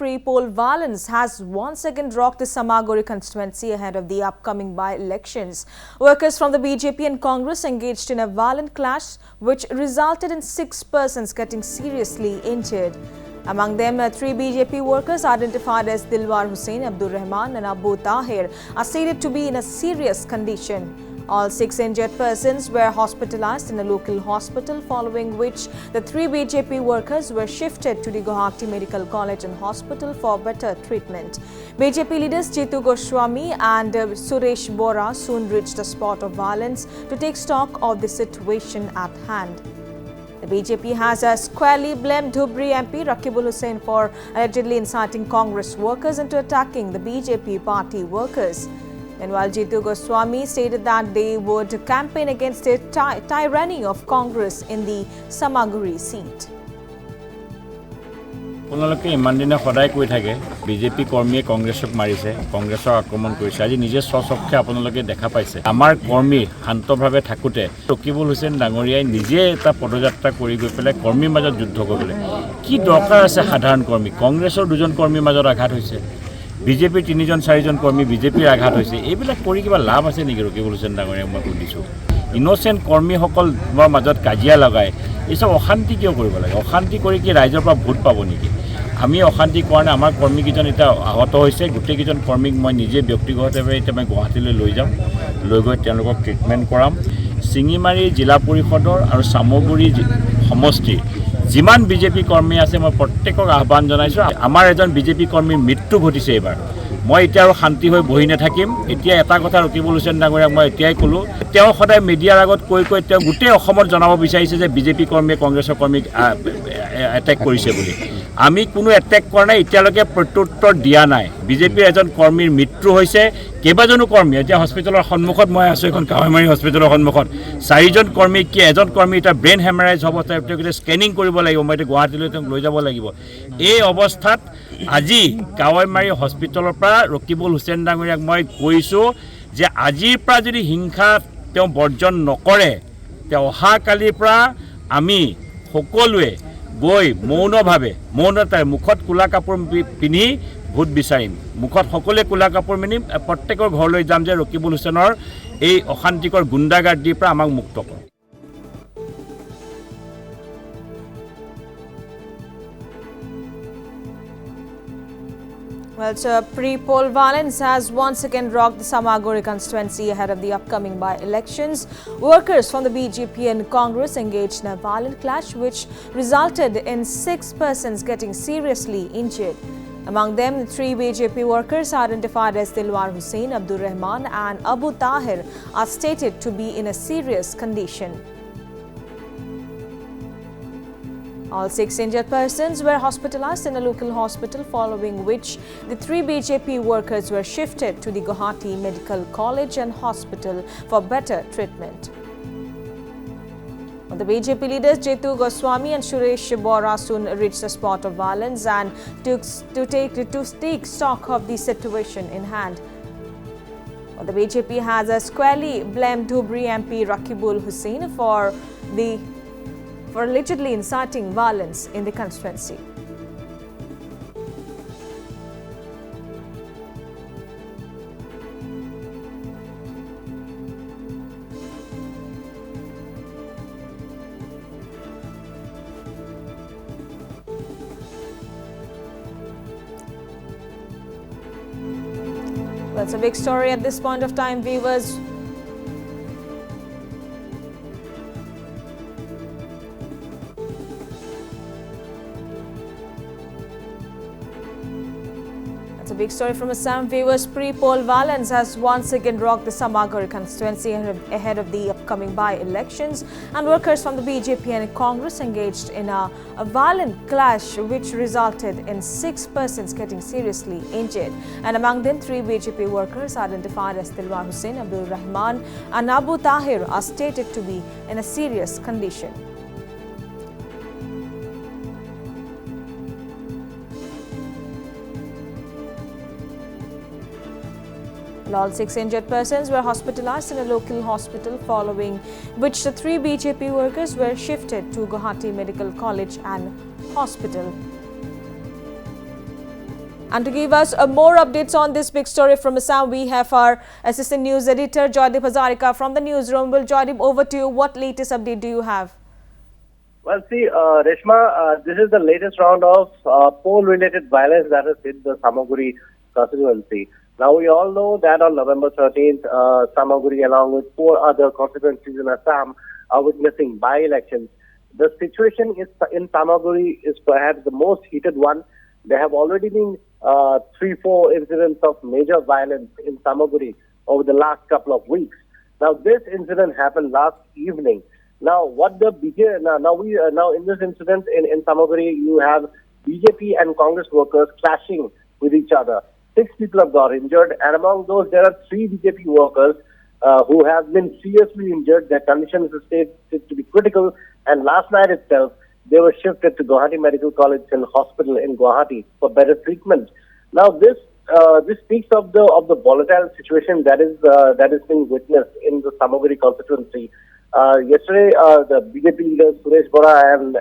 pre-poll violence has once again rocked the Samaguri constituency ahead of the upcoming by-elections. Workers from the BJP and Congress engaged in a violent clash which resulted in 6 persons getting seriously injured. Among them, 3 BJP workers identified as Dilwar Hussain, Abdur, Rahman and Taher are stated to be in a serious condition. All 6 injured persons were hospitalized in a local hospital, following which the 3 BJP workers were shifted to the Guwahati Medical College and Hospital for better treatment. BJP leaders Jitu Goswami and Suresh Bora soon reached the spot of violence to take stock of the situation at hand. The BJP has squarely blamed Dhubri MP Rakibul Hussain for allegedly inciting Congress workers into attacking the BJP party workers. Meanwhile, Jitu Goswami stated that they would campaign against the tyranny of Congress in the Samaguri seat. আপোনালোকে ইমান দিনে সদায় কৈ থাকে BJP কৰ্মীয়ে কংগ্ৰেছক মাৰিছে কংগ্ৰেছক আক্ৰমণ কৰিছে আজি নিজে স্বচক্ষে আপোনালোকে দেখা পাইছে আমাৰ কৰ্মী শান্তভাৱে থাকোতে ৰকিবুল হুছেইন ডাঙৰীয়াই নিজে এটা পদযাত্ৰা কৰি গৈ পেলাই কৰ্মীৰ মাজত যুদ্ধ কৰিবলৈ কি দৰকাৰ আছে সাধাৰণ কৰ্মী কংগ্ৰেছৰ 2জন কৰ্মীৰ মাজত আঘাত হৈছে বিজেপিৰ 3জন 4জন কৰ্মী বিজেপিৰ আঘাত হৈছে এইবিলাক কৰি কিবা লাভ আছে নেকি ৰকিবুল হুছেইন ডাঙৰীয়াক মই সুধিছোঁ ইনোসেন্ট কৰ্মীসকলৰ মাজত কাজিয়া লগাই এইসব অশান্তি কিয় কৰিব লাগে অশান্তি কৰি কি ৰাইজৰ পৰা ভোট পাব নেকি আমি অশান্তি কাৰণে আমাৰ কৰ্মীকেইজন এটা আহত হৈছে গোটেইকেইজন কৰ্মীক মই নিজে ব্যক্তিগতভাৱে এতিয়া মই গুৱাহাটীলৈ লৈ যাম লৈ গৈ তেওঁলোকক ট্ৰিটমেণ্ট কৰাম সিঙিমাৰী জিলা পৰিষদৰ আৰু সামগুৰি সমষ্টি যিমান বিজেপি কৰ্মী আছে মই প্ৰত্যেকক আহ্বান জনাইছোঁ আমাৰ এজন বিজেপি কৰ্মীৰ মৃত্যু ঘটিছে এবাৰ মই এতিয়া আৰু শান্তি হৈ বহি নাথাকিম এতিয়া এটা কথা ৰকিবুল হুছেইন ডাঙৰীয়াক মই এতিয়াই ক'লো তেওঁ সদায় মিডিয়াৰ আগত কৈ তেওঁ গোটেই অসমত জনাব বিচাৰিছে যে বিজেপি কৰ্মীয়ে কংগ্ৰেছৰ কৰ্মীক এটেক কৰিছে বুলি আমি কোনো এটেক কৰা নাই এতিয়ালৈকে প্ৰত্যুত্তৰ দিয়া নাই বিজেপিৰ এজন কৰ্মীৰ মৃত্যু হৈছে কেইবাজনো কৰ্মী এতিয়া হস্পিটেলৰ সন্মুখত মই আছোঁ এখন কাৱৈমাৰী হস্পিটেলৰ সন্মুখত 4জন কৰ্মী কি এজন কৰ্মী এটা ব্ৰেইন হেমাৰাইজ হ'ব তেওঁক স্কেনিং কৰিব লাগিব মই এতিয়া গুৱাহাটীলৈ তেওঁক লৈ যাব লাগিব এই অৱস্থাত আজি কাৱৈমাৰী হস্পিটেলৰ পৰা ৰকিবুল হুছেইন ডাঙৰীয়াক মই কৈছোঁ যে আজিৰ পৰা যদি হিংসা তেওঁ বৰ্জন নকৰে তেওঁ অহাকালিৰ পৰা আমি সকলোৱে গৈ মৌনতাৰে মুখত কোলা কাপোৰ পিন্ধি ভোট বিচাৰিম মুখত সকলোৱে কোলা কাপোৰ পিন্ধি প্ৰত্যেকৰ ঘৰলৈ যাম যে ৰকিবুল হুছেইনৰ এই অশান্তিকৰ গুণ্ডাগাৰ্দিৰ পৰা আমাক মুক্ত কৰক Well, pre-poll violence has once again rocked the Samaguri constituency ahead of the upcoming by-elections. Workers from the BJP and Congress engaged in a violent clash which resulted in 6 persons getting seriously injured. Among them, 3 BJP workers identified as Dilwar Hussain, Abdur Rahman and Taher are stated to be in a serious condition. All 6 injured persons were hospitalized in a local hospital, following which the 3 BJP workers were shifted to the Guwahati Medical College and Hospital for better treatment. The BJP leaders Jitu Goswami and Suresh Bora soon reached the spot of violence and to take stock of the situation in hand. The BJP has squarely blamed Dhubri MP Rakibul Hussain for allegedly inciting violence in the constituency. Well, it's a big story at this point of time, viewers. It's a big story from Assam. Viewers, pre-poll violence has once again rocked the Samaguri constituency ahead of the upcoming by-elections, and workers from the BJP and Congress engaged in a violent clash which resulted in 6 persons getting seriously injured. And among them, 3 BJP workers identified as Dilwar Hussain, Abdur Rahman and Taher are stated to be in a serious condition. All 6 injured persons were hospitalized in a local hospital, following which the 3 BJP workers were shifted to Guwahati Medical College and Hospital. And to give us more updates on this big story from Assam, we have our assistant news editor Joydeep Hazarika from the newsroom. Well, Joydeep, over to you. What latest update do you have? Well, see, Reshma, this is the latest round of poll-related violence that has hit the Samaguri constituency. Now, we all know that on November 13th, Samaguri, along with 4 other constituencies in Assam, are witnessing by-elections. The situation in Samaguri is perhaps the most heated one. There have already been 3-4 incidents of major violence in Samaguri over the last couple of weeks. Now, this incident happened last evening. Now, what the BJP now in this incident in Samaguri, you have BJP and Congress workers clashing with each other. 6 people have got injured, and among those, there are 3 BJP workers who have been seriously injured. Their condition is stated to be critical, and last night itself, they were shifted to Guwahati Medical College and Hospital in Guwahati for better treatment. Now, this speaks of the volatile situation that is being witnessed in the Samaguri constituency. Yesterday, the BJP leaders Suresh Bora and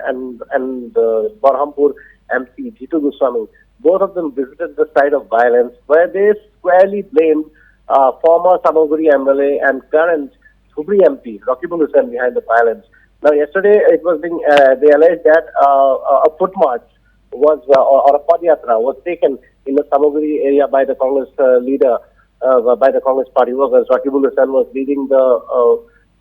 Barhampur MP Jitu Goswami, both of them visited the site of violence, where they squarely blamed former Samaguri MLA and current Dhubri MP Rahman Hussain behind the violence. Now, yesterday it was being they alleged that a foot march was or a padyatra was taken in the Samaguri area by the Congress leader, by the Congress party workers. Rahman Hussain was leading the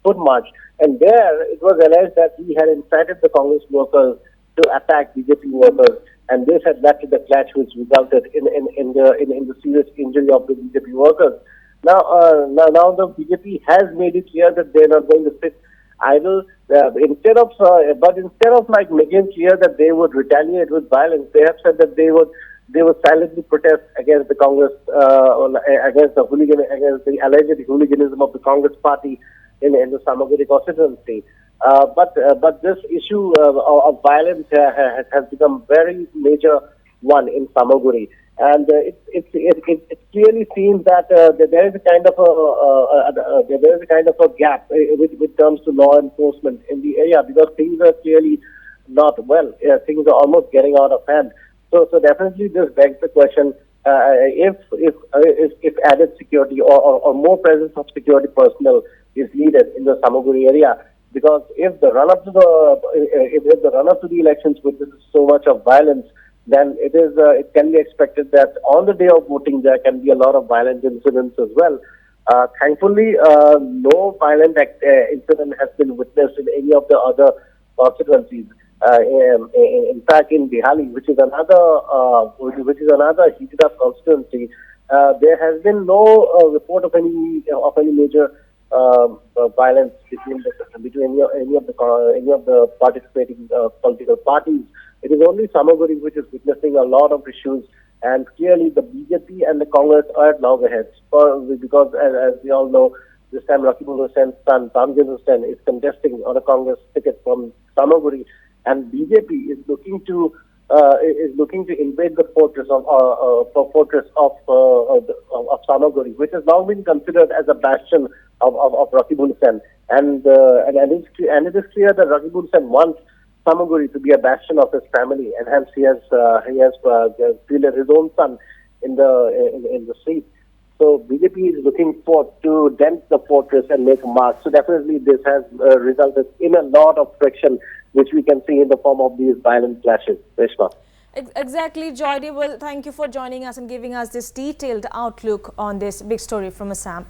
foot march, and there it was alleged that he had incited the Congress workers to attack BJP workers, and this had led to the clash, which resulted in the serious injury of the BJP workers. Now the BJP has made it clear that they are not going to sit idle. Instead of making it clear that they would retaliate with violence, they have said that they would silently protest against the Congress, against the alleged hooliganism of the Congress party in the Samaguri constituency. But this issue of violence has become very major one in Samaguri, and it clearly seems that there is a kind of a gap with terms to law enforcement in the area, because things are clearly not well. Things are almost getting out of hand. So definitely this begs the question: if added security or more presence of security personnel is needed in the Samaguri area, because if the run up to the elections witnesses so much of violence, then it can be expected that on the day of voting there can be a lot of violent incidents as well. Thankfully, no violent incident has been witnessed in any of the other constituencies. In fact, in Bihali, which is another heated up constituency, there has been no report of any major violence between any of the participating political parties. It is only Samaguri which is witnessing a lot of issues, and clearly the BJP and the Congress are at loggerheads because as we all know, this time Rahman Hussein's son Tamjid Hussain is contesting on a Congress ticket from Samaguri, and BJP is looking to invade the fortress of Samaguri, which has now been considered as a bastion of Rahman Hussain, and it is clear that Rahman Hussain wants Samaguri to be a bastion of his family, and hence he has fielded his own son in the seat. So BJP is looking to dent the fortress and make a mark. So definitely this has resulted in a lot of friction, which we can see in the form of these violent clashes. Reshma. Exactly, Joydeep. Well, thank you for joining us and giving us this detailed outlook on this big story from Assam.